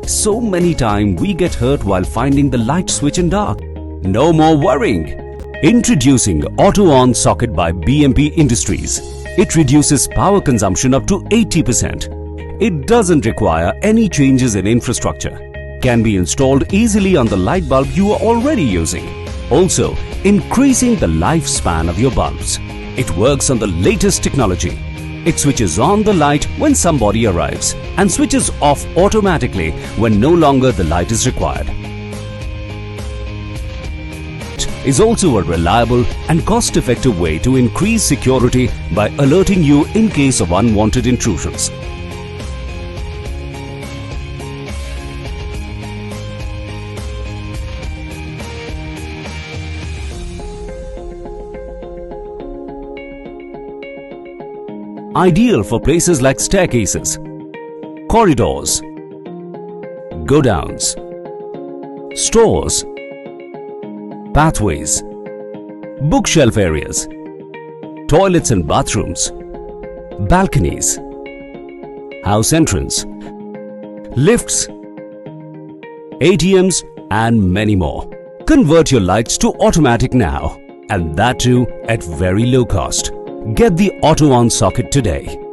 So many times we get hurt while finding the light switch in dark. No more worrying. Introducing Auto On Socket by BMP Industries. It reduces power consumption up to 80%. It doesn't require any changes in infrastructure. Can be installed easily on the light bulb you are already using. Also, increasing the lifespan of your bulbs. It works on the latest technology. It switches on the light when somebody arrives and switches off automatically when no longer the light is required. It is also a reliable and cost-effective way to increase security by alerting you in case of unwanted intrusions. Ideal for places like staircases, corridors, godowns, stores, pathways, bookshelf areas, toilets and bathrooms, balconies, house entrance, lifts, ATMs and many more. Convert your lights to automatic now, and that too at very low cost. Get the Auto On Socket today.